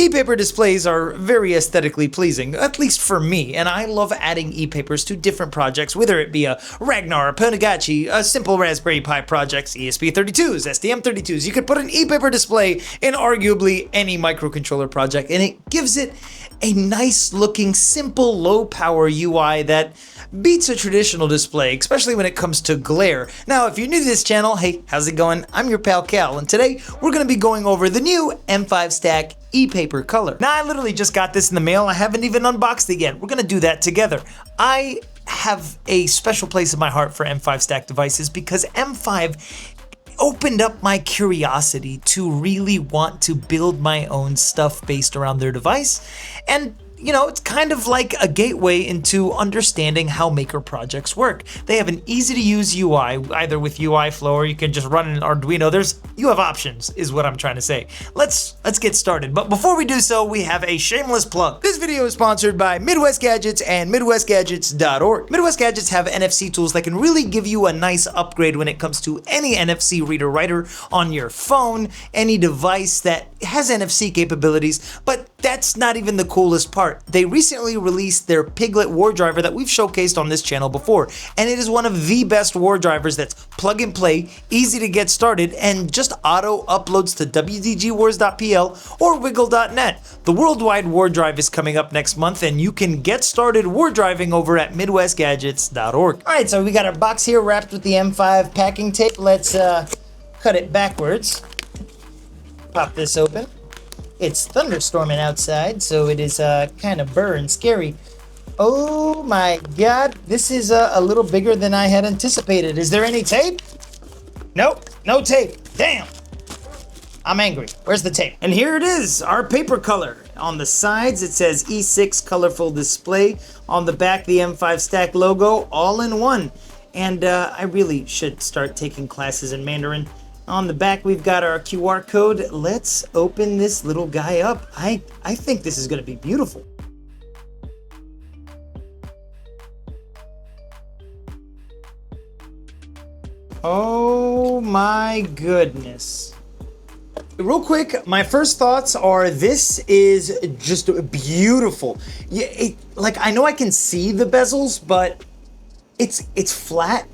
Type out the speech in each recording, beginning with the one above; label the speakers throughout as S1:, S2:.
S1: E-paper displays are very aesthetically pleasing, at least for me, and I love adding e-papers to different projects, whether it be a Ragnar, a Ponagachi, a simple Raspberry Pi projects, ESP32s, STM32s. You could put an e-paper display in arguably any microcontroller project, and it gives it a nice looking, simple, low power UI that beats a traditional display, especially when it comes to glare. Now, if you're new to this channel, hey, how's it going? I'm your pal Cal, and today we're going to be going over the new M5Stack Paper Color. Now, I literally just got this in the mail. I haven't even unboxed it yet. We're going to do that together. I have a special place in my heart for M5Stack devices because M5 opened up my curiosity to really want to build my own stuff based around their device. And you know, it's kind of like a gateway into understanding how maker projects work. They have an easy to use UI, either with UI Flow or you can just run an Arduino. You have options, is what I'm trying to say. Let's get started. But before we do so, we have a shameless plug. This video is sponsored by MidwestGadgets and MidwestGadgets.org. MidwestGadgets have NFC tools that can really give you a nice upgrade when it comes to any NFC reader writer on your phone, any device that has NFC capabilities, but that's not even the coolest part. They recently released their Piglet war driver that we've showcased on this channel before, and it is one of the best war drivers that's plug and play, easy to get started, and just auto uploads to wdgwars.pl or wiggle.net. The worldwide war drive is coming up next month, and you can get started war driving over at MidwestGadgets.org. Alright, so we got our box here wrapped with the M5 packing tape. Let's cut it backwards. Pop this open. It's thunderstorming outside, so it is kind of burr and scary. Oh my god, this is a little bigger than I had anticipated. Is there any tape? Nope, no tape. Damn. I'm angry. Where's the tape? And here it is, our paper color. On the sides, it says E6 colorful display. On the back, the M5Stack logo, all in one. And I really should start taking classes in Mandarin. On the back, we've got our QR code. Let's open this little guy up. I think this is going to be beautiful. Oh my goodness. Real quick, my first thoughts are this is just beautiful. Yeah, like I know I can see the bezels, but it's flat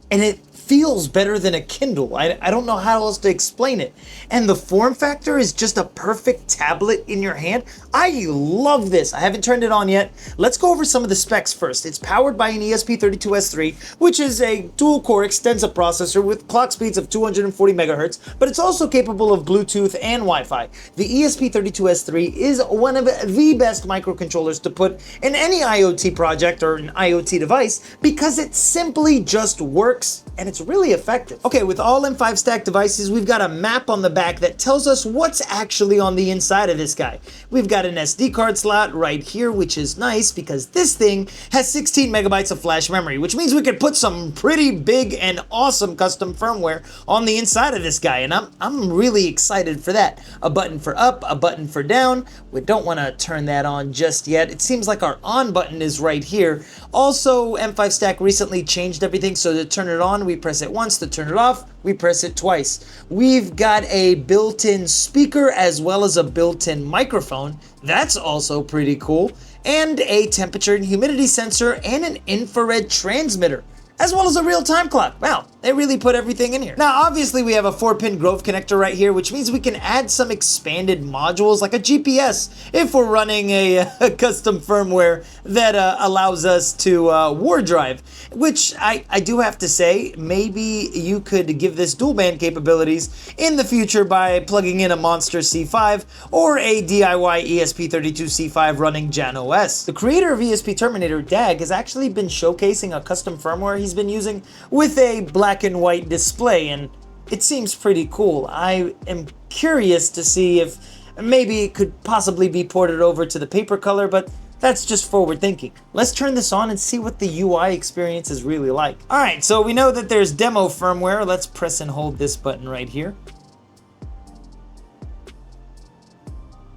S1: and it feels better than a Kindle. I don't know how else to explain it. And the form factor is just a perfect tablet in your hand. I love this. I haven't turned it on yet. Let's go over some of the specs first. It's powered by an ESP32S3, which is a dual-core extensive processor with clock speeds of 240 megahertz, but it's also capable of Bluetooth and Wi-Fi. The ESP32S3 is one of the best microcontrollers to put in any IoT project or an IoT device because it simply just works and it's really effective. Okay, with all M5Stack devices, we've got a map on the back that tells us what's actually on the inside of this guy. We've got an SD card slot right here, which is nice because this thing has 16 megabytes of flash memory, which means we could put some pretty big and awesome custom firmware on the inside of this guy, and I'm really excited for that. A button for up, a button for down. We don't want to turn that on just yet. It seems like our on button is right here. Also, M5Stack recently changed everything, so to turn it on, we press it once. To turn it off, we press it twice. We've got a built-in speaker as well as a built-in microphone. That's also pretty cool. And a temperature and humidity sensor and an infrared transmitter, as well as a real-time clock. Wow, they really put everything in here. Now, obviously, we have a 4-pin Grove connector right here, which means we can add some expanded modules like a GPS if we're running a custom firmware that allows us to war drive, which I do have to say, maybe you could give this dual band capabilities in the future by plugging in a Monster C5 or a DIY ESP32C5 running Jan OS. The creator of ESP Terminator, Dag, has actually been showcasing a custom firmware he's been using with a black and white display, and it seems pretty cool. I am curious to see if maybe it could possibly be ported over to the paper color, but that's just forward thinking. Let's turn this on and see what the UI experience is really like. All right, so we know that there's demo firmware. Let's press and hold this button right here.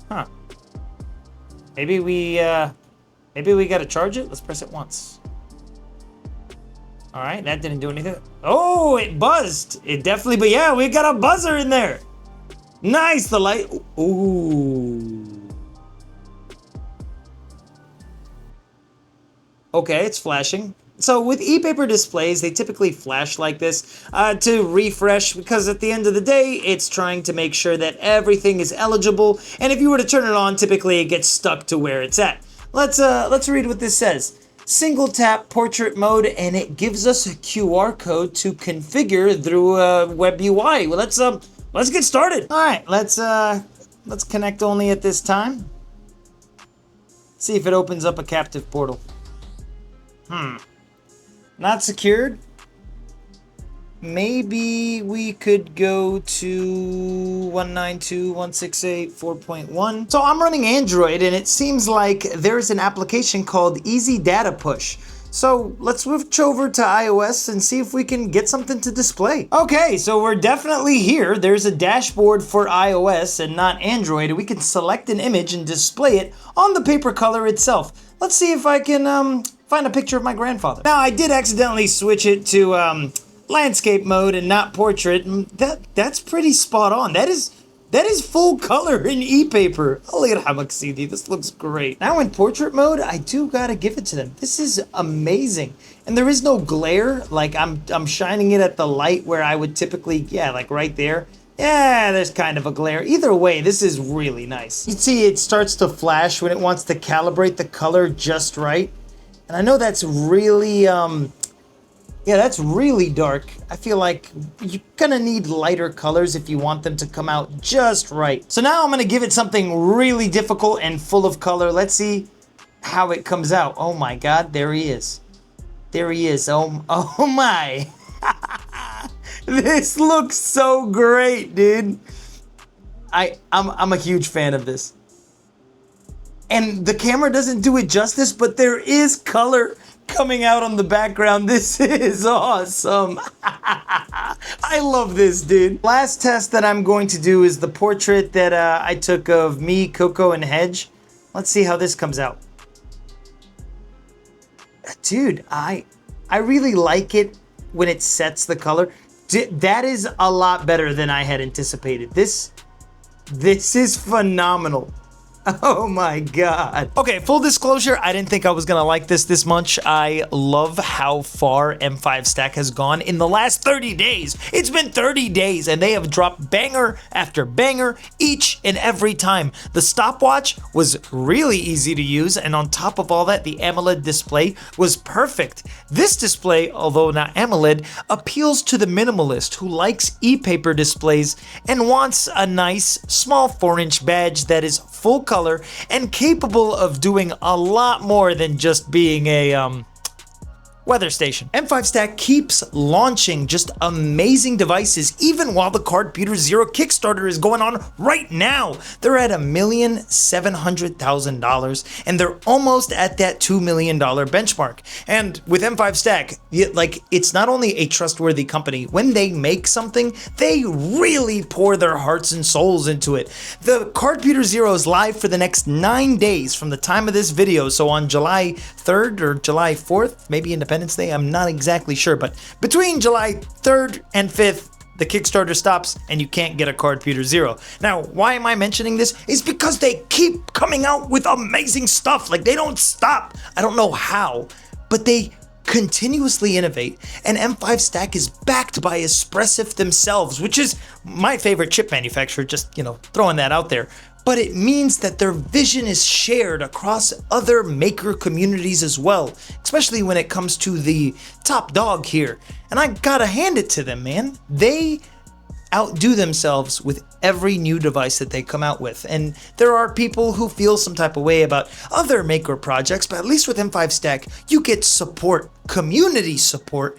S1: Huh. Maybe we gotta charge it. Let's press it once. All right, that didn't do anything. Oh, it buzzed. It definitely, but yeah, we got a buzzer in there. Nice, the light. Ooh. Okay, it's flashing. So with e-paper displays, they typically flash like this to refresh, because at the end of the day, it's trying to make sure that everything is eligible. And if you were to turn it on, typically it gets stuck to where it's at. Let's read what this says. Single tap portrait mode, and it gives us a QR code to configure through web UI. Well, let's get started. All right, let's connect only at this time. See if it opens up a captive portal. Not secured. Maybe we could go to 192.168.4.1. So I'm running Android, and it seems like there's an application called Easy Data Push. So let's switch over to iOS and see if we can get something to display. Okay, so we're definitely here. There's a dashboard for iOS and not Android. We can select an image and display it on the paper color itself. Let's see if I can find a picture of my grandfather. Now, I did accidentally switch it to landscape mode and not portrait. That's pretty spot on. That is full color in e-paper. This looks great. Now in portrait mode, I do gotta give it to them. This is amazing. And there is no glare. Like I'm shining it at the light where I would typically, yeah, like right there. Yeah, there's kind of a glare. Either way, this is really nice. You see it starts to flash when it wants to calibrate the color just right. And I know that's really, yeah, that's really dark. I feel like you're gonna need lighter colors if you want them to come out just right. So now I'm gonna give it something really difficult and full of color. Let's see how it comes out. Oh my God, there he is. There he is. Oh my. This looks so great, dude. I'm a huge fan of this. And the camera doesn't do it justice, but there is color coming out on the background. This is awesome. I love this, dude. Last test that I'm going to do is the portrait that I took of me, Coco, and Hedge. Let's see how this comes out. Dude, I really like it when it sets the color. That is a lot better than I had anticipated. This is phenomenal. Oh my God. Okay, full disclosure, I didn't think I was gonna like this much. I love how far M5Stack has gone in the last 30 days. It's been 30 days and they have dropped banger after banger each and every time. The stopwatch was really easy to use, and on top of all that, the AMOLED display was perfect. This display, although not AMOLED, appeals to the minimalist who likes e-paper displays and wants a nice small 4-inch badge that is full color and capable of doing a lot more than just being a weather station. M5Stack keeps launching just amazing devices even while the Cardputer Zero Kickstarter is going on right now. They're at $1,700,000 and they're almost at that $2 million benchmark. And with M5Stack, like, it's not only a trustworthy company. When they make something, they really pour their hearts and souls into it. The Cardputer Zero is live for the next 9 days from the time of this video. So on July 3rd or July 4th, maybe Independence Day, I'm not exactly sure, but between July 3rd and 5th, the Kickstarter stops and you can't get a Cardputer Zero. Now, why am I mentioning this? Is because they keep coming out with amazing stuff. Like, they don't stop. I don't know how, but they continuously innovate, and M5Stack is backed by Espressif themselves, which is my favorite chip manufacturer, just, throwing that out there. But it means that their vision is shared across other maker communities as well, especially when it comes to the top dog here. And I gotta hand it to them, man. They outdo themselves with every new device that they come out with. And there are people who feel some type of way about other maker projects, but at least with M5Stack, you get support, community support,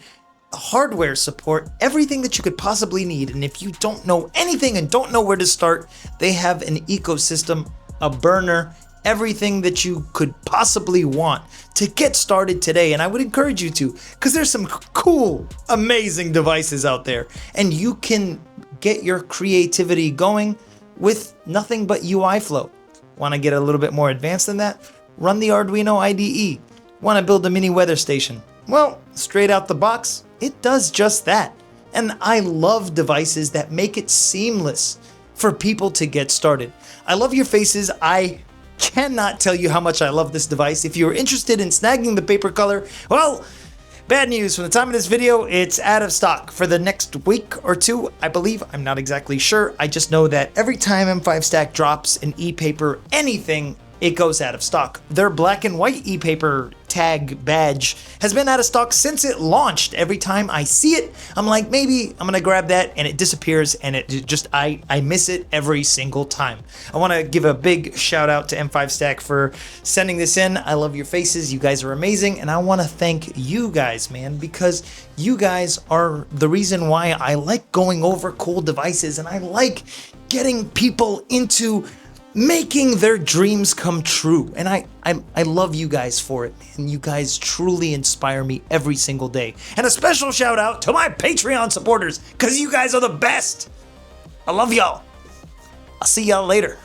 S1: hardware support, everything that you could possibly need. And if you don't know anything and don't know where to start, they have an ecosystem, a burner, everything that you could possibly want to get started today. And I would encourage you to, because there's some cool, amazing devices out there, and you can get your creativity going with nothing but UI flow. Want to get a little bit more advanced than that? Run the Arduino IDE. Want to build a mini weather station? Well, straight out the box, it does just that. And I love devices that make it seamless for people to get started. I love your faces. I cannot tell you how much I love this device. If you're interested in snagging the Paper Color, well, bad news. From the time of this video, it's out of stock for the next week or two, I believe. I'm not exactly sure. I just know that every time M5Stack drops an e-paper anything, it goes out of stock. Their black and white e-paper tag badge has been out of stock since it launched. Every time I see it, I'm like, maybe I'm gonna grab that, and it disappears, and it just, I miss it every single time. I wanna give a big shout out to M5Stack for sending this in. I love your faces, you guys are amazing, and I wanna thank you guys, man, because you guys are the reason why I like going over cool devices, and I like getting people into making their dreams come true. And I love you guys for it, man. You guys truly inspire me every single day. And a special shout out to my Patreon supporters, because you guys are the best. I love y'all. I'll see y'all later.